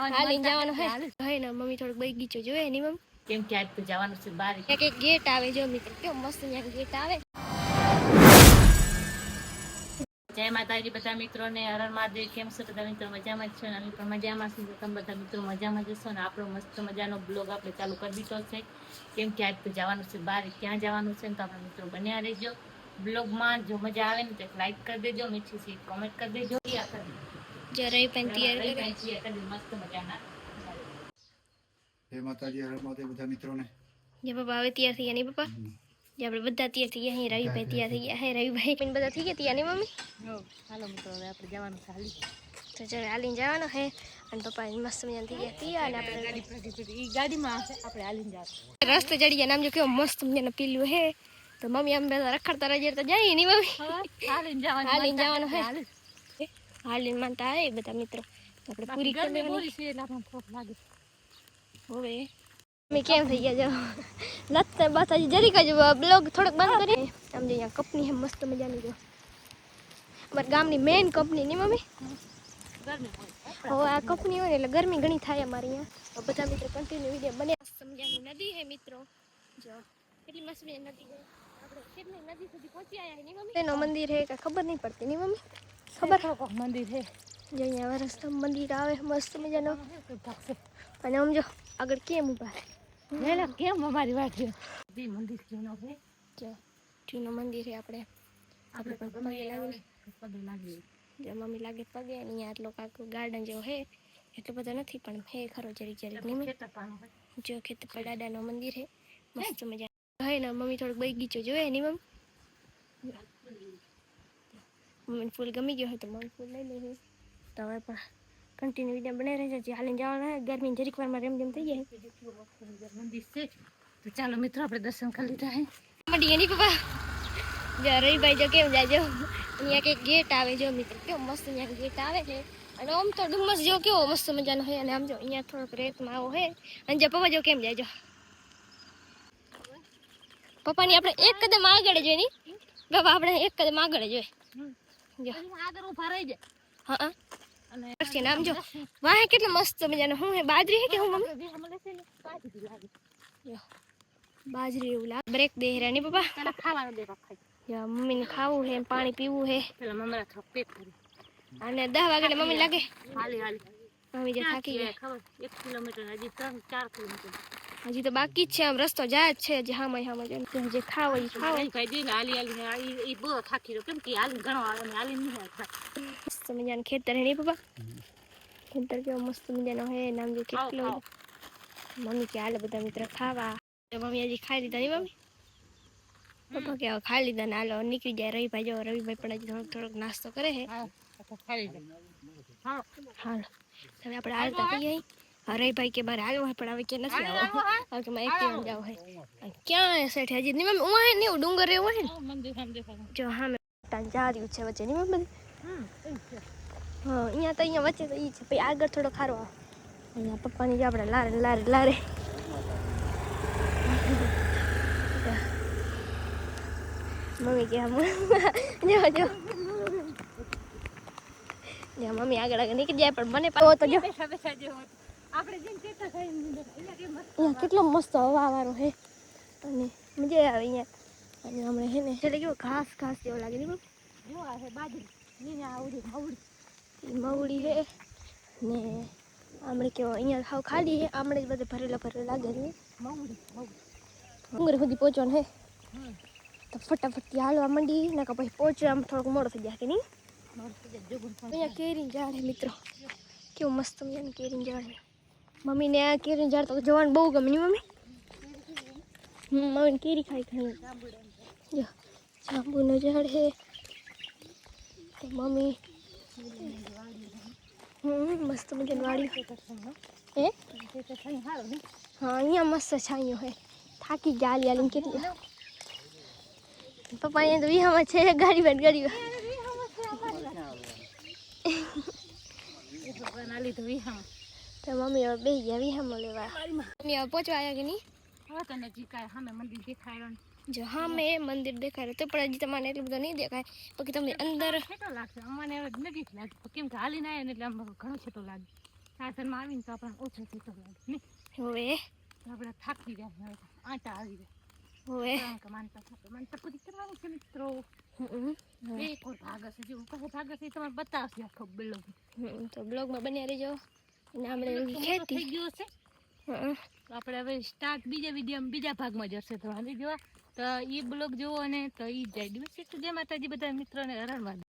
હાલીને જવાનું હે ને મમ્મી થોડુંક બગીચો જોયે ની મમ્મી કેમ કે આજ તો જવાનું છે બહાર. એક ગેટ આવે જો મિત્રો કેવો મસ્ત અહીંયા ગેટ આવે. જય માતાજી બધા મિત્રોને, હર હર મહાદેવ. કેમ છો બધા મિત્રો? મજામાં જ છો ને? અમે પણ મજામાં છીએ. તમે બધા મિત્રો મજામાં જશો ને? આપણો મસ્ત મજાનો બ્લોગ આપણે ચાલુ કરી દીધો છે. કેમ કે આજ તો જવાનું છે બહાર. ક્યાં જવાનું છે ને તો આપણા મિત્રો બન્યા રહેજો બ્લોગમાં. જો મજા આવે ને તો લાઈક કરી દેજો, મીઠી સી કોમેન્ટ કરી દેજો. જરાય પણ તૈયાર મસ્ત મજાના. જય માતાજી, હર માતાજી બધા મિત્રોને. જે પપ્પા હવે તૈયાર થઈ ગયા નહીં પપ્પા? જે આપણે બધા તૈયાર થઈ ગયા. અહીં રવિભાઈ તૈયાર થઈ ગયા. હે રવિભાઈ પણ બધા થઈ ગયા તૈયાર નહીં મમ્મી? હાલો મિત્રો, હવે આપણે જવાનું છે હાલી. તો ચાલો હાલીને જવાનું હે. અને પપ્પા મસ્ત મજાના થઈ ગયા તૈયાર. અને આપણે ગાડીમાં આપણે હાલીને જવાનું. રસ્તે ચડી ગયા. નામ જો કેવો મસ્ત મજાનું પીલું હે. તો મમ્મી આમ બધા રખડતા રજે તો જાય નહીં મમ્મી? હાલીને જવાનું હે. હાલીને માનતા હે બધા મિત્રો. આપણે પૂરી કરી દેવાની. હવે મમ્મી કેમ થઈ ગયા જો લત બાતાજી જરી કજો બ્લોગ થોડોક બંધ કરી. આમ જો અહીંયા કંપની હે મસ્ત મજાની. જો અમારા ગામની મેઇન કંપની ની મમ્મી. હવે આ કંપની હોય ને એટલે ગરમી ઘણી થાય અમારે અહીંયા. બધા મિત્રો કન્ટિન્યુ વિડીયો બને. મસ્ત મજાની નદી હે મિત્રો. જો કેટલી મસ્ત મજાની નદી છે. આપણે કેટલી નદી સુધી પહોંચી આવ્યા ની મમ્મી? એનો મંદિર હે કે ખબર નહીં પડતી ની મમ્મી? ખબર મંદિર છે જો અહીંયા વરસતા મંદિર આવે મસ્ત મજાનો. અને આમ જો આગળ કેમ ઉભા હે કેમ અમારી વાત છે મંદિર કેનો છે. જો જૂનું મંદિર છે. આપણે પણ પગે લાગી. જો મમ્મી લાગે પગે. અને અહીંયા આટલો કાકો ગાર્ડન જેવો હે. એટલો બધો નથી પણ હે ખરો જરીક જરીક નહીં. જો ખેતર પર દાદાનો મંદિર હે મસ્ત મજા હે ને. મમ્મી થોડુંક બગીચો જોયે નહીં મમ્મી? મમ્મીને ફૂલ ગમી ગયો હોય તો મમ્મી ફૂલ લઈ લે. તો હવે પણ કન્ટિન્યુ વિડીયો બને રહેશે. જે હાલીને જવાનું હે. ગરમી જરીક વારમાં રેમ થઈ જાય મંદિર છે. તો ચાલો મિત્રો, આપણે દર્શન કરી લીધા હે. મંડી એની પપ્પા જો રવિભાઈ જો કેમ જાય. જો અહીંયા કંઈક ગેટ આવે જો મિત્રો કેવો મસ્ત અહીંયા ગેટ આવે છે. અને આમ તો ડુમસ જો કેવો મસ્ત મજાનો હોય. અને આમ જો અહીંયા થોડોક રેતમાં આવો હે. અને જો પપ્પા જો કેમ જાય. જો પપ્પાની આપણે એક કદમ આગળ જોઈએ નહીં બાબા? આપણે એક કદમ આગળ જોઈએ. જો આગળ ઉભા રહી જાય. હા અને નામ જો વાહ કેટલું મસ્ત મજાનું. હું હે બાજરી હે કે હું મમ્મી? બાજરી એવું લાગે. બ્રેક દે રહ્યા નહીં પપ્પા? ખાવાનું દે ખાઈ. મમ્મીને ખાવું હે, પાણી પીવું હે. પેલા મમ્મી થોડું પેક કરી. અને 10 વાગે મમ્મી લાગે હાલી મમ્મી જે થાકી ગયા. ખબર 1 કિલોમીટર હજી 3-4 કિલોમીટર હજી તો બાકી જ છે. આમ રસ્તો જાય જ છે. હજી હામાં જે ખાવ એ ખાવ. ભાઈ દે ને હાલી બહુ થાકી રહ્યો. કેમ કે હાલી ઘણો આવે ને હાલી નહીં મસ્ત મજાનું ખેતર હે નહીં પપ્પા? ખેતર કેવો મસ્ત મજાનો હે. નામ જો કેટલો. મમ્મી કે હાલે બધા મિત્ર ખાવા. મમ્મી હજી ખાઈ લીધા નહીં મમ્મી? પપ્પા કે ખાઈ લીધા ને હાલો નીકળી જાય. રવિભાઈ જો રવિભાઈ પણ હજી થોડોક નાસ્તો કરે છે. હાલો હવે આપણે હાલતા થઈએ. રવિભાઈ કે બારે આવ્યો હોય પણ હવે કે નથી આવો. હવે કે મારે એકટીવા જાવ હોય. ક્યાં સેઠ હજી નહીં મમ્મી? ઉવા હે ને ડુંગર એવો હે ને. જો હા મેં જા રહ્યું છે વચ્ચે નહીં મમ્મી? હા અહીંયા તો અહીંયા વચ્ચે તો ઈ છે. પછી આગળ થોડો ખારો આવે. અહીંયા પપ્પાની જે આપણે લારે લારે લારે. મમ્મી કે જો જો મમ્મી આગળ આગળ નીકળી જાય. પણ મને તો જો અહીંયા કેટલો મસ્ત હવા વાળો હે. અને મજા આવે અહીંયા. અને હમણાં હે ને એટલે કેવો ઘાસ ઘાસ જેવો લાગે નહીં બાજરી મવડી હે ને. આમળે કેવો અહીંયા હાવ ખાલી હે. આમળે બધે ભરેલા લાગે છે. ડુંગર સુધી પહોંચવાનું હે તો ફટાફટ હાલવા માંડી. ને પછી પહોંચવામાં થોડોક મોડો થઈ જાય કે નહીં? અહીંયા કેરીનું ઝાડ હે મિત્રો. કેવું મસ્ત મજાનું કેરીનું ઝાડ હે. મમ્મીને આ કેરીનું ઝાડ તો જોવાનું બહુ ગમે નહીં મમ્મી? મમ્મીને કેરી ખાઈ ખાઈ. જો જાંબુનું ઝાડ હે તો મમ્મી મસ્ત મજાની વાડી હે. હા અહીંયા મસ્ત છાંયો હે. થાકી ગયા હાલી હાલીને કેટલી. પપ્પા અહીંયા તો વિહામાં છે. ગાડી ગાડી તો મમ્મી હવે બે ગયા વિહામાં લેવા. મમ્મી હવે પહોંચવા આવ્યા કે નહીં? હવે તને જીકાય સામે મંદિર દેખાય. જો હા મેં મંદિર દેખાય તો પણ હજી તમને એટલું બધું નહીં દેખાય. બાકી તમને અંદર છેટો લાગશે. અમને હવે નજીક લાગે કેમ કે હાલીને આવ્યા ને એટલે આમ ઘણો છેટો લાગે. સાધનમાં આવીને તો આપણે ઓછો થતો લાગે ને હવે આપણે થાકી ગયા હવે આટા આવી ગયા હવે કારણ કે માનતા પૂરી કરવાની છે મિત્રો એક ઓર ભાગ હશે જેવું કહે ભાગ હશે એ તમારે બતાવશે આખો બ્લોગ તો બ્લોગમાં બન્યા રહેજો અને આપણે થઈ ખેતી ગયો છે તો આપણે હવે સ્ટાર્ટ બીજા ભાગમાં જશે તો હાલી જોવા તો એ બ્લોગ જોવો અને તો એ જાય દિવસ જય માતાજી બધા મિત્રોને હરણ